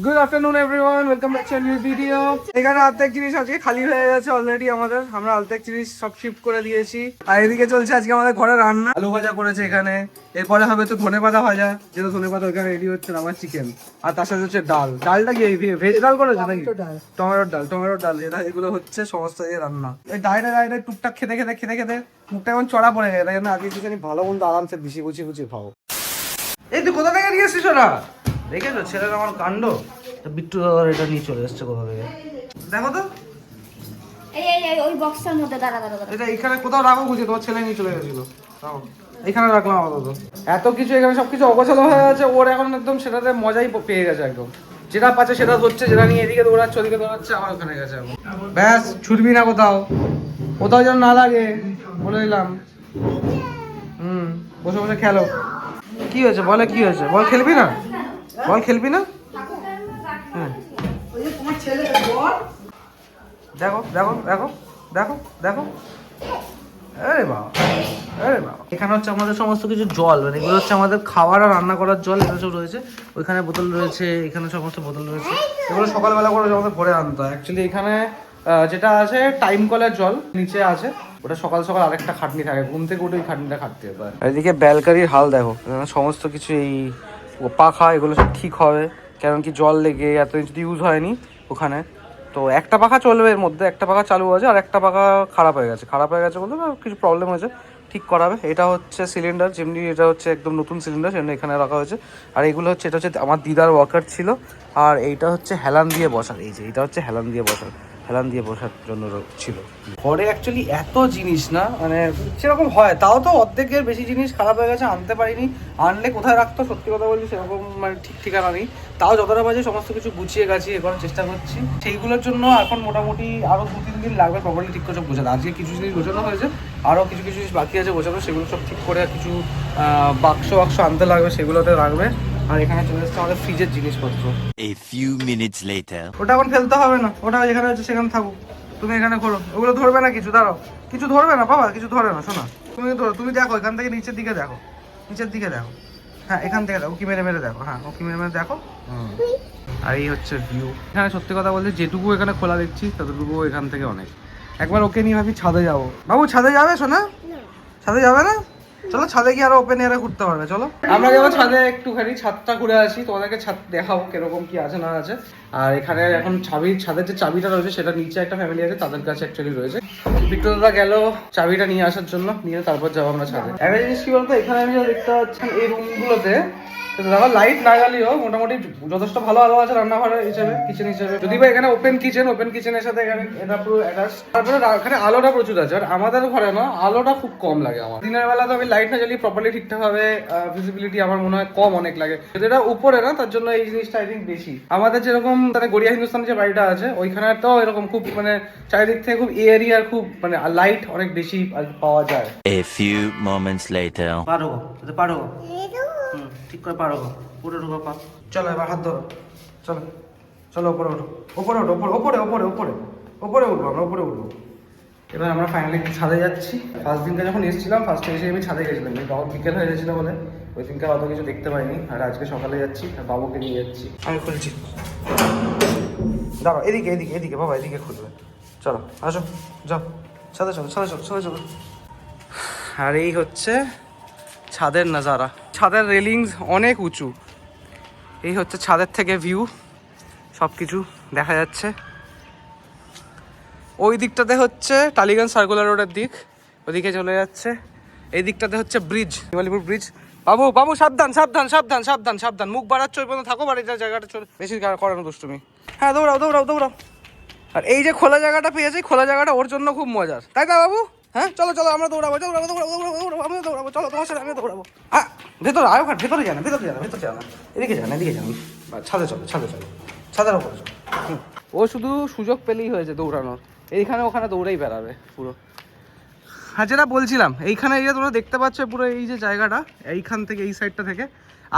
Good afternoon everyone, welcome back to a new video. এখানে অর্ধেক জিনিস আজকে খালি হয়ে গেছে অলরেডি আমাদের। আমরা অর্ধেক জিনিস সব শিফট করে দিয়েছি। আর এদিকে চলছে আজকে আমাদের ঘরে রান্না। আলু ভাজা করেছে এখানে, এরপরে হবে তো ধনেপাতা ভাজা, যেটা ধনেপাতা ওখানে রেডি হচ্ছে। আমার চিকেন, আর তার সাথে হচ্ছে ডাল। ডালটা কি ভেজ ডাল করেছে নাকি? টমেটোর ডাল এটা, এগুলো হচ্ছে সমস্ত রান্না। এই ডাইরে টুকটাক খেতে খেতে খেতে খেতে মুখটা এখন চড়া পড়ে গেছে। তাই জন্য আগে একটুখানি ভালো মন্দ আরামসে বেশি গুছিয়ে খাও। এই তুই কোথা থেকে নিয়ে এসছিস ওরা? দেখেছো ছেলের আমার কাণ্ড। বিট্টু দাদা এটা নিয়ে চলে এসছে কোথা থেকে, দেখো তো। ওই বক্সের মধ্যে দাঁড়া। এটা এখানে কোথাও রাখো, বুঝে তোমার ছেলে নিয়ে চলে গেছিল। এখানে রাখলাম আপাতত। এত কিছু এখানে সবকিছু অগোছালো হয়ে আছে। ওর এখন একদম সেটাতে মজাই পেয়ে গেছে একদম। যেটা পাচ্ছে সেটা ধরছে, যেটা নিয়ে এদিকে দৌড়াচ্ছে ওদিকে দৌড়াচ্ছে, আমার ওখানে গেছে এখন। ব্যাস, ছুটবি না কোথাও, কোথাও যেন না লাগে বলে দিলাম। বসে বসে খেলো। কি হয়েছে বলে, কি হয়েছে বল? খেলবি না? বল খেলবি না? হ্যাঁ, দেখো দেখো দেখো দেখো দেখো। আরে বাবা, আরে বাবা। এখানে হচ্ছে আমাদের সমস্ত কিছু জল, মানে এগুলো হচ্ছে আমাদের খাওয়ার আর রান্না করার জল। এগুলো সব রয়েছে, ওইখানে বোতল রয়েছে, এখানে সমস্ত বোতল রয়েছে। এগুলো সকালবেলা করে আমাদের ভরে আনতে হয়। অ্যাকচুয়ালি এখানে যেটা আছে টাইম কলের জল নিচে আছে, ওটা সকাল সকাল আরেকটা খাটনি থাকে, ঘুম থেকে উঠে ওই খাটনিটা খাটতে হবে। এদিকে ব্যালকারির হাল দেখো, সমস্ত কিছু এই পাখা এগুলো সব ঠিক হবে, কারণ কি জল লেগে এত যদি ইউজ হয়নি ওখানে। তো একটা পাখা চলবে, এর মধ্যে একটা পাখা চালু আছে, আর একটা পাখা খারাপ হয়ে গেছে বলতে কিছু প্রবলেম হয়েছে, ঠিক করাবে। এটা হচ্ছে সিলিন্ডার, যেমনি এটা হচ্ছে একদম নতুন সিলিন্ডার, সেজন্য এখানে রাখা হয়েছে। আর এগুলো হচ্ছে, এটা হচ্ছে আমার দিদার ওয়ার্কার ছিল, আর এইটা হচ্ছে হেলান দিয়ে বসার। এই যে এটা হচ্ছে হেলান দিয়ে বসার জন্য ছিল। ঘরে অ্যাকচুয়ালি এত জিনিস না, মানে সেরকম হয়, তাও তো অর্ধেকের বেশি জিনিস খারাপ হয়ে গেছে, আনতে পারিনি। আনলে কোথায় রাখতো সত্যি কথা বলছি সেরকম মানে ঠিক ঠিকানা নেই। তাও যতটা বাজে সমস্ত কিছু গুছিয়ে গাছিয়ে করার চেষ্টা করছি। সেইগুলোর জন্য এখন মোটামুটি আরও 2-3 দিন লাগবে প্রপারলি ঠিক করে সব গোছাতে। আজকে কিছু জিনিস গোছানো হয়েছে, আরও কিছু জিনিস বাকি আছে গোছানো, সেগুলো সব ঠিক করে কিছু বাক্স আনতে লাগবে, সেগুলোতে রাখবে। আর এখানে চলে এসছে আমাদের ফ্রিজের জিনিসপত্র। A few minutes later. ওটা এখন ফেলতে হবে না, ওটা যেখানে হচ্ছে সেখানে থাকুক। তুমি এখানে করো, ওগুলো ধরবে না কিছু, দাঁড়াও। কিছু ধরবে না বাবা, কিছু ধরে না, শোনা। তুমি ধরো, তুমি দেখো এখান থেকে নিচের দিকে দেখো, হ্যাঁ এখান থেকে দেখো, কি মেরে দেখো, হ্যাঁ ও কি মেরে দেখো। আর এই হচ্ছে ভিউ। এখানে সত্যি কথা বলতে যেটুকু এখানে খোলা দেখছি ততটুকু এখান থেকে অনেক। একবার ওকে নিয়ে ভাবি ছাদে যাবো। বাবু ছাদে যাবে শোনা? ছাদে যাবে না? চলো ছাদে গিয়ে আরো ওপেন এয়ারে ঘুরতে পারবে, চলো। আমরা যাবো ছাদে, একটুখানি ছাদটা ঘুরে আসি, তোমাদেরকে ছাদ দেখাবো কিরকম কি আছে না আছে। আর এখানে এখন ছাদের যে চাবিটা রয়েছে সেটা নিচে একটা ফ্যামিলি আছে, তাদের কাছে অ্যাকচুয়ালি রয়েছে। বিট্টু দাদা গেল চাবিটা নিয়ে আসার জন্য, নিয়ে তারপর যাবো আমরা ছাদে। একটা জিনিস কি বলতো, এখানে আমি দেখতে পাচ্ছেন এই রুমগুলোতে দেখো লাইট না জ্বালিয়েও মোটামুটি যথেষ্ট ভালো আলো আছে রান্নাঘর হিসেবে, কিচেন হিসেবে। যদি বা এখানে ওপেন কিচেনের সাথে এখানে এটা পুরো অ্যাটাচ। তারপরে এখানে আলোটা প্রচুর আছে, আর আমাদের ঘরে না আলোটা খুব কম লাগে আমার। দিনের বেলা তো আমি লাইট না জ্বালিয়ে প্রপারলি ঠিকঠাক ভাবে ভিজিবিলিটি আমার মনে হয় কম অনেক লাগে। যেটা উপরে না, তার জন্য এই জিনিসটা আই থিঙ্ক বেশি। আমাদের যেরকম মানে গড়িয়া হিন্দুস্তান যে বাড়িটা আছে ওইখানে তো এরকম খুব মানে চারিদিক থেকে খুব এরিয়ার খুব মানে লাইট অনেক বেশি পাওয়া যায়। A few moments later. পারো ঠিক করে পারো, পুরো ঢোকা পা। চলো এবার হাত ধরো, চলো চলো ওপরে উঠো, ওপরে উঠো, ওপরে উঠবো আমরা, ওপরে উঠবো। এবার আমরা ফাইনালি ছাদে যাচ্ছি। ফার্স্ট দিনকে যখন এসেছিলাম, ফার্স্টে এসে আমি ছাদে গেছিলাম, তখন বিকেল হয়ে গেছিলো বলে ওই দিনকে অত কিছু দেখতে পাইনি। আর আজকে সকালে যাচ্ছি, আর বাবুকে নিয়ে যাচ্ছি। আমি খুলছি, দাঁড়াও, এদিকে বাবা, এদিকে খুলবে। চলো আসো, যাও ছাদে চলো। আর এই হচ্ছে ছাদের নাজারা। ছাদের রেলিংস অনেক উঁচু। এই হচ্ছে ছাদের থেকে ভিউ, সব কিছু দেখা যাচ্ছে। ওই দিকটাতে হচ্ছে টালিগঞ্জ সার্কুলার রোডের দিক, ওদিকে চলে যাচ্ছে। এই দিকটাতে হচ্ছে ব্রিজ, শিবালিপুর ব্রিজ। বাবু সাবধান, মুখ বাড়াচ্ছ ওই পর্যন্ত থাকো, বাড়ির জায়গাটা চলে বেশি করানো দুষ্টুমি। হ্যাঁ দৌড়াও। আর এই যে খোলা জায়গাটা পেয়েছি, খোলা জায়গাটা ওর জন্য খুব মজার, তাই না বাবু? হ্যাঁ চলো আমরা দৌড়াবো, চলো তোমার সাথে আমি দৌড়াবো। হ্যাঁ ভেতরে আয়, ওখানে ভেতরে যান, এদিকে যান, ছাদের ওপরে চলো। ও শুধু সুযোগ পেলেই হয়েছে দৌড়ানোর, এইখানে ওখানে দৌড়েই বেড়াবে পুরো। হ্যাঁ যেটা বলছিলাম, এইখানে এই যে তোমরা দেখতে পাচ্ছ পুরো এই যে জায়গাটা, এইখান থেকে এই সাইডটা থেকে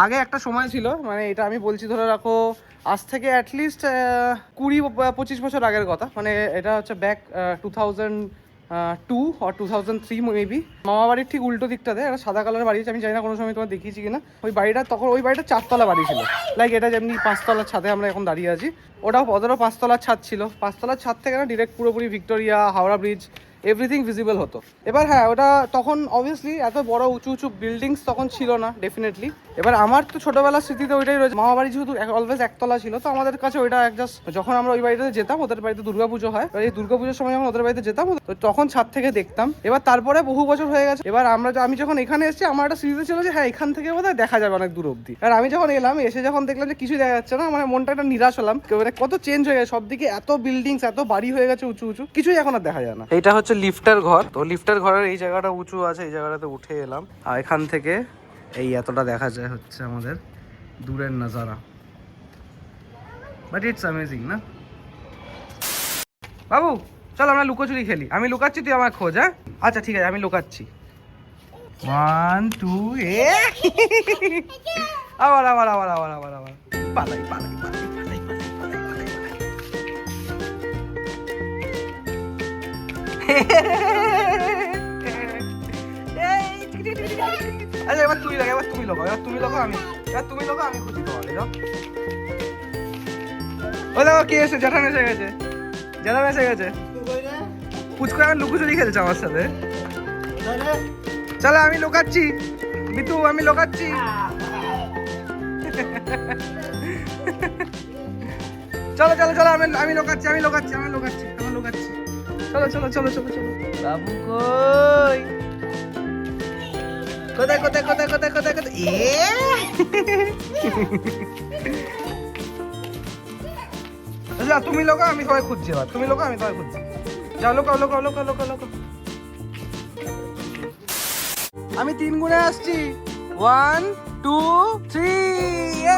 আগে একটা সময় ছিল, মানে এটা আমি বলছি ধরে রাখো আজ থেকে অ্যাটলিস্ট 20-25 বছর আগের কথা। মানে এটা হচ্ছে ব্যাক 2003 মেবি। মামা বাড়ির ঠিক উল্টো দিকটাতে একটা সাদা কালার বাড়ি আছে, আমি জানি না কোনো সময় তোমার দেখিয়েছি কিনা। ওই বাড়িটা তখন ওই বাড়িটা 4 তলা বাড়ি ছিল, লাইক এটা যেমনি 5 তলার ছাদে আমরা এখন দাঁড়িয়ে আছি, ওদেরও 5 তলার ছাদ ছিল। 5 তলার ছাদ থেকে না ডিরেক্ট পুরোপুরি Victoria, Howrah bridge everything visible হতো। এবার হ্যাঁ, ওটা তখন অবভিয়াসলি এত বড় উঁচু উঁচু বিল্ডিংস তখন ছিল না ডেফিনেটলি। এবার আমার তো ছোটবেলার স্মৃতিতে ওইটাই রয়েছে, মামা বাড়ি যেহেতু অলওয়েজ 1 তলা ছিল, তো আমাদের কাছে ওইটা জাস্ট, যখন আমরা ওই বাড়িতে যেতাম, ওদের বাড়িতে দুর্গাপুজো হয়, এই দুর্গাপুজোর সময় যখন ওদের বাড়িতে যেতাম তো তখন ছাদ থেকে দেখতাম। এবার তারপরে বহু বছর হয়ে গেছে, এবার আমি যখন এখানে এসেছি আমার একটা স্মৃতি ছিল যে হ্যাঁ এখান থেকে বোধহয় দেখা যাবে অনেক দূর অব্দি। আর আমি যখন এলাম, এসে যখন দেখলাম যে কিছু দেখা যাচ্ছে না, মানে মনটা একটা নিরাশ হলাম, মানে কত চেঞ্জ হয়ে গেছে, সব দিকে এত বিল্ডিংস, এত বাড়ি হয়ে গেছে উঁচু উঁচু, কিছুই এখন আর দেখা যায় না। এইটা হচ্ছে লিফটের ঘর, তো লিফটের ঘরের এই জায়গাটা উঁচু আছে, এই জায়গাটাতে উঠে এলাম, আর এখান থেকে এই এতটা দেখা যায় হচ্ছে আমাদের দূরের নাজারা। বাট ইটস অ্যামেজিং না বাবু? চল আমরা লুকোচুরি খেলি, আমি লুকাচ্ছি, তুই আমার খোঁজ। হ্যাঁ আচ্ছা ঠিক আছে, আমি লুকাচ্ছি। 1 2 আবার আবার আবার আবার আবার আবার পালাই পালাই পালাই পালাই পালাই পালাই আচ্ছা এবার তুই লাগা, এবার তুমি লগো, এবার তুমি লগো, আমি খুঁজি তোমাকে। যাও, ও দেখো কে এসে, জ্যাঠান এসে গেছে, জ্যাঠান এসে গেছে। পুচকু এখন লুকোচুরি খেলছে আমার সাথে। চলো আমি লুকাচ্ছি, বিটু আমি লুকাচ্ছি। চলো চলো চলো, আমি লুকাচ্ছি, চলো চলো চলো চলো চলো। বাবু কই? কোথায় কোথায় কোথায় কোথায় কোথায় কোথায়? আচ্ছা তুমি লোকা, আমি সবাই খুঁজছি। এবার তুমি লোকা, আমি সবাই খুঁজছি। যাও লোকা লোকা লোকা লোকা লোকা। আমি 3 গুণে আসছি। 1 2 3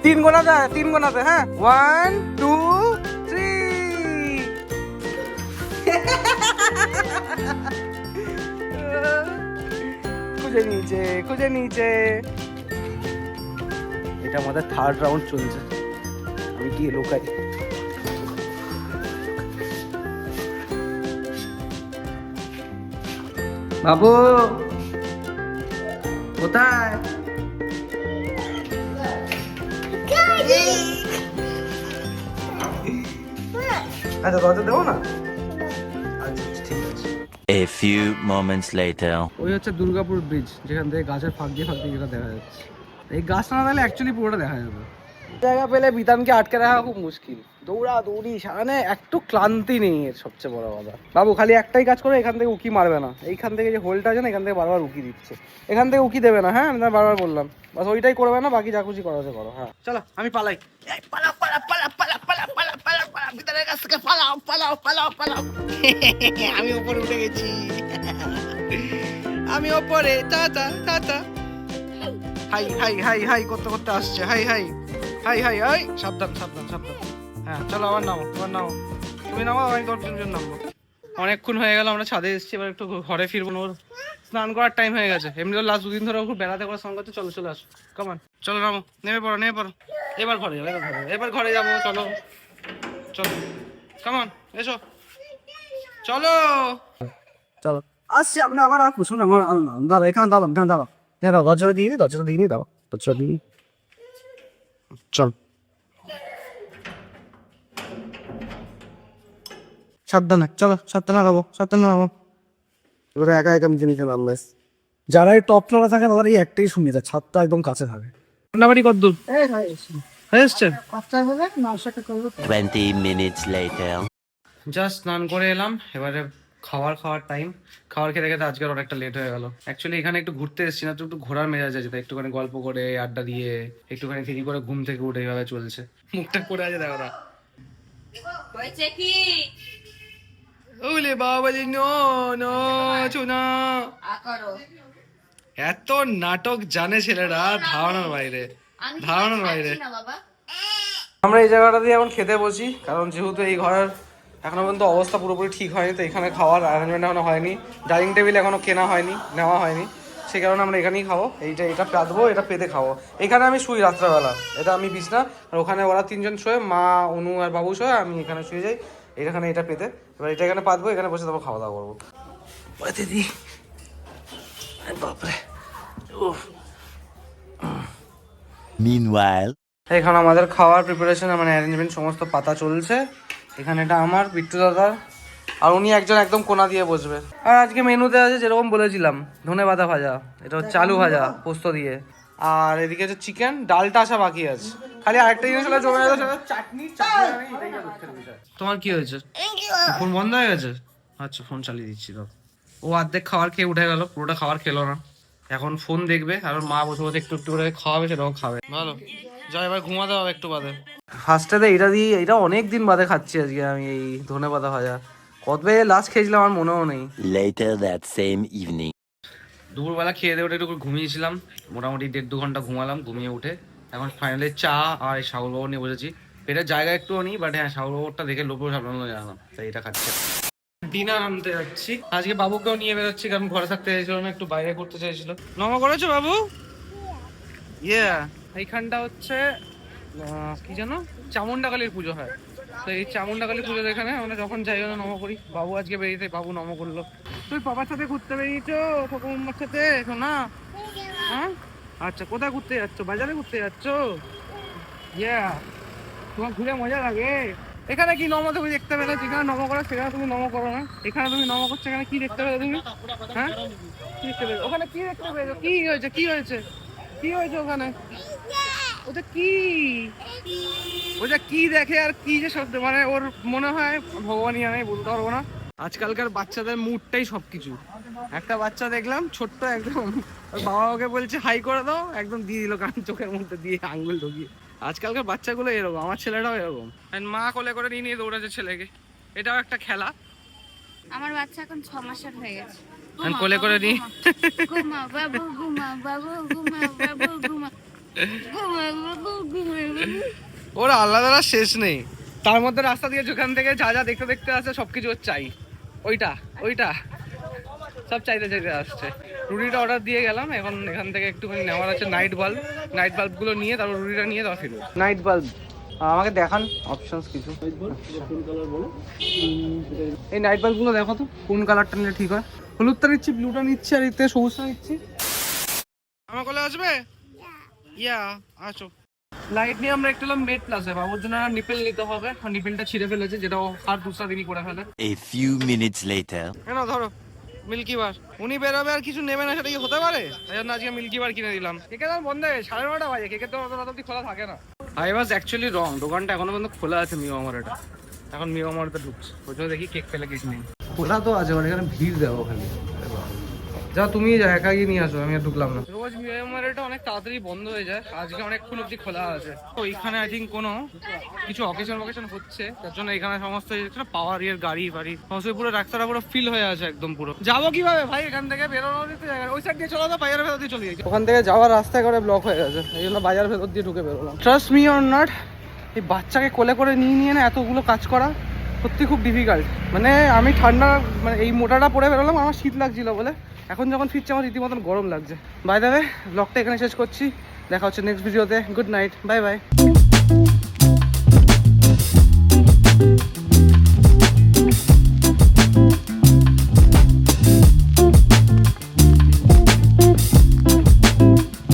3 গোনাতে, 3 গোনাতে। হ্যাঁ 1 2 3। খুঁজে নিয়েছে। এটা আমাদের 3rd রাউন্ড চলছে, আমি গিয়ে লুকাই। বাবু কোথায়? আচ্ছা দরজা দেবো না? আচ্ছা ঠিক আছে। A few moments later. ওই হচ্ছে দুর্গাপুর ব্রিজ, যেখান থেকে গাছের ফাঁক দিয়ে যেটা দেখা যাচ্ছে। এই গাছটা না তাহলে অ্যাকচুয়ালি পুরোটা দেখা যাবে। জায়গা পেলে বিতানকে আটকে রাখা খুব মুশকিল, দৌড়ি সারানে একটু ক্লান্তি নেই এর সবচেয়ে বড় কথা। বাবু খালি একটাই কাজ করে, এখান থেকে উকি মারবে না। এইখান থেকে যে হোলটা আছে না, এখান থেকে বারবার উকি দিচ্ছে, এখান থেকে উকি দেবে না। হ্যাঁ আমি বারবার বললাম, বাস ওইটাই করবে না, বাকি যা খুশি করা করো। হ্যাঁ চলো আমি পালাই। ভিতরের কাছ থেকে পালাও। আমি উপরে উঠে গেছি, আমি ওপরে। Tata tata. হাই করতে করতে আসছে। হাই সাবধান। হ্যাঁ চলো আবার নামো, তুমি নামো, আমি তোর তিনজন নামবো। অনেকক্ষণ হয়ে গেল আমরা ছাদে এসেছি, এবার একটু ঘরে ফিরবো। ওর স্নান করার টাইম হয়ে গেছে, এমনি তো লাস্ট 2 দিন ধরে খুব বেড়াতে করার সঙ্গে করছে। চলো আসো, কামান চলো নামো, নেমে পড়ো। এবার ঘরে যাবো, চলো কামান এসো, চলো আসছি। আপনি আমার আর পুষুন, আমার দাদা এখানে দাঁড়ান, হ্যাঁ দরজাটা দিয়ে দাও। চল সাবধানে, চলো সাবধানে লাগাবো। এবারে একা আমি জিনিস নামবে। যারা এই টপ ফ্লোরে থাকে তাদের এই একটাই সুবিধা, ছাদটা একদম কাছে থাকে। রান্নাবাড়ি কতদূর হয়ে এসছে? 20 minutes later. জাস্ট স্নান করে এলাম, এবারে খাওয়ার টাইম। খাবার খেতে আজকের অনেকটা লেট হয়ে গেল। অ্যাকচুয়ালি এখানে একটু ঘুরতে এসেছি না, তো একটু ঘোরার মেজাজ আছে, তাই একটুখানি গল্প করে, আড্ডা দিয়ে, একটুখানি দেরি করে ঘুম থেকে উঠে এইভাবে চলছে। মুখটা করে আছে দেখো না। হয়েছে কি? ওলে বাবালি নো চুনা। এত নাটক জানে ছেলেরা, ধারণার বাইরে। আমরা এই জায়গাটা দিয়ে এখন খেতে বসি, কারণ যেহেতু এই ঘরের এখনো পর্যন্ত অবস্থা পুরোপুরি ঠিক হয়নি, তো এখানে খাওয়ার অ্যারেঞ্জমেন্ট এখনো হয়নি, ডাইনিং টেবিল এখনো নেওয়া হয়নি, সেই কারণে আমরা এখানেই খাবো। এটা পাতবো, এটা পেতে খাবো। এখানে আমি শুই রাত্রেবেলা, এটা আমি বিছনা, আর ওখানে ওরা 3জন শোয়, মা, অনু আর বাবু শোয়, আমি এখানে শুয়ে যাই। এখানে এটা পেতে, এবার এটা এখানে পাতবো, এখানে বসে তারপর খাওয়া দাওয়া করবো। দিদি বাপরে। Meanwhile, এখানে আমাদের খাওয়ার প্রিপারেশন মানে অ্যারেঞ্জমেন্ট সমস্ত পাতা চলছে। এখানে এটা আমার বিট্টু দাদার, আর উনি একজন একদম কোনা দিয়ে বসবে। আর আজকে মেনুতে আছে যেরকম বলেছিলাম, ধনে পাতা ভাজা, এটা হচ্ছে আলু ভাজা পোস্ত দিয়ে, আর এদিকে হচ্ছে চিকেন, ডালটা আসা বাকি আছে। খালি আরেকটা জিনিস হলো জমে গেছে, সেটা চাটনি। তোমার কি হয়েছে? ফোন বন্ধ হয়ে গেছে? আচ্ছা ফোন চালিয়ে দিচ্ছি তো। ও অর্ধেক খাবার খেয়ে উঠে গেল, পুরোটা খাবার খেলো না, এখন ফোন দেখবে। আর ওর মা বসে বসে একটু একটু করে খাওয়াবে, সেটাও খাবে। ভালো, যা এবার ঘুমাতে হবে একটু বাদে। ফার্স্টে এটা দিয়ে, এটা অনেক দিন বাদে খাচ্ছি আজকে আমি এই ধনে পাতা ভাজা। কতবে লাস্ট খেয়েছিলাম আমার মনেও নেই। later that same evening. দুপুরবেলা খেয়ে দিয়ে ওটা একটু ঘুমিয়েছিলাম, মোটামুটি 1.5-2 ঘন্টা ঘুমালাম। ঘুমিয়ে উঠে এখন ফাইনালি চা আর এই সাগর বাবর নিয়ে বসেছি। এটা জায়গা একটু নেই, বাট হ্যাঁ সাগর বাবরটা দেখে লোভও সামলানো যায় না, তাই এটা খাচ্ছি। ডিনার আনতে যাচ্ছি আজকে, বাবুকেও নিয়ে বেরোচ্ছি, কারণ ঘরে থাকতে চাইছিল না, একটু বাইরে করতে চাইছিল। নমা করেছো বাবু? ইয়ে এইখানটা হচ্ছে কি জানো, চামুন্ডাকালীর পুজো হয়। তো এই চামুন্ডাকালী পুজোর এখানে আমরা যখন যাই না নম করি। বাবু আজকে বেরিয়েছে, বাবু নম করলো। তুই বাবার সাথে ঘুরতে বেরিয়েছো ঠাকুমার সাথে শোনা? হ্যাঁ আচ্ছা, কোথায় ঘুরতে যাচ্ছ? বাজারে ঘুরতে যাচ্ছ? ইয়া তোমার ঘুরে মজা লাগে? এখানে কি নম তুমি দেখতে পেলে? যেখানে নম করো সেখানে তুমি নম করো না, এখানে তুমি নম করছো, এখানে কি দেখতে পেলে তুমি? হ্যাঁ কি দেখতে পেলে? ওখানে কি দেখতে পেয়েছো? কি হয়েছে? কি হয়েছে? কি হয়েছে ওখানে? ওটা কি? ওটা কি দেখে আর কি যে শব্দ, মানে ওর মনে হয় ভগবানই, আমি বলতে পারবো না। আজকালকার বাচ্চাদের মুডটাই সবকিছু। একটা বাচ্চা দেখলাম ছোট্ট একদম, ওর বাবা ওকে বলছে হাই করে দাও, একদম দিয়ে দিল কান চোখের মধ্যে দিয়ে আঙ্গুল ঢুকিয়ে। আজকালকার বাচ্চাগুলো এরকম, আমার ছেলেটাও এরকম। মা কোলে করে নিয়ে নিয়ে দৌড়াচ্ছে ছেলেকে, এটাও একটা খেলা। আমার বাচ্চা এখন 6 মাসের হয়ে গেছে। কোলে করে নিয়ে ঘুমা বাবু, ঘুমা বাবু, ঘুমা বাবু, ঘুমা ঘুমা বাবু, ঘুমা বাবু। ওর আলাদা শেষ নেই। তার মধ্যে রাস্তা দিয়ে যেখান থেকে যা যা দেখতে দেখতে আসে সবকিছু ওর চাই, ওইটা ওইটা সব চাইতে চাইতে আসছে। রুটিটা অর্ডার দিয়ে গেলাম, এখন এখান থেকে একটুখানি নেওয়ার আছে নাইট বাল্ব। নাইট বাল্বগুলো নিয়ে তারপর রুটিটা নিয়ে তারপর ফিরবো। নাইট বাল্ব আমাকে দেখান অপশনস কিছু। এই নাইট বাল্বগুলো দেখো তো কোন কালারটা নিলে ঠিক হয়। হলুদটা নিচ্ছি, ব্লুটা নিচ্ছি, আর এতে সবুজটা নিচ্ছি। আমার কোলে আসবে? ইয়া আছো। লাইট নিয়ে আমরা একটু এলাম মেড প্লাসে, বাবুর জন্য নিপেল নিতে হবে। নিপেলটা ছিঁড়ে ফেলেছে, যেটা ও আর দুসরা দিনই করে ফেলে। A few minutes later. কেন ধরো মিল্কি বার, উনি বেরোবে আর কিছু নেবে না, সেটা কি হতে পারে? তাই জন্য আজকে মিল্কি বার কিনে দিলাম। কেকের দাম বন্ধ হয়ে 9:30 বাজে, কেকের তো অত রাত অব্দি খোলা থাকে না। আই ওয়াজ অ্যাকচুয়ালি রং, দোকানটা এখনো পর্যন্ত খোলা আছে মিও আমারটা। এখন মিও আমারটা ঢুকছে, ওইটা দেখি কেক পেলে কিছু নেই। খোলা তো আছে, মানে এখানে ভিড় দেওয়া খালি। যা তুমি একা গিয়ে নিয়ে আসো, আমি আর ঢুকলাম না। রোজ মিয়ামারটা অনেক তাড়াতাড়ি বন্ধ হয়ে যায়, আজকে অনেকক্ষণ অব্দি খোলা আছে। তো এখানে আই থিঙ্ক কোনো কিছু অকেশন হচ্ছে, তার জন্য এখানে সমস্ত পাওয়ার ইয়ের গাড়ি বাড়ি সমস্ত পুরো রাস্তাটা পুরো ফিল হয়ে আছে একদম পুরো। যাবো কিভাবে ভাই এখান থেকে? বেরোনো দিতে জায়গা ওই সাইড দিয়ে চলো তো, বাজারের ভেতর দিয়ে চলে গেছে। ওখান থেকে যাওয়ার রাস্তায় করে ব্লক হয়ে গেছে, এই জন্য বাজারের ভেতর দিয়ে ঢুকে বেরোলাম। ট্রাস্ট মি অর নট, এই বাচ্চাকে কোলে করে নিয়ে না এতগুলো কাজ করা সত্যি খুব ডিফিকাল্ট। মানে আমি ঠান্ডা, মানে এই মোটাটা পরে বেরোলাম, আমার শীত লাগছিল বলে। এখন যখন ফিরছে আমার রীতিমতন গরম লাগছে। বাই দ্য ওয়ে ব্লগটা এখানে শেষ করছি, দেখা হচ্ছে নেক্সট ভিডিওতে। Good night, bye bye.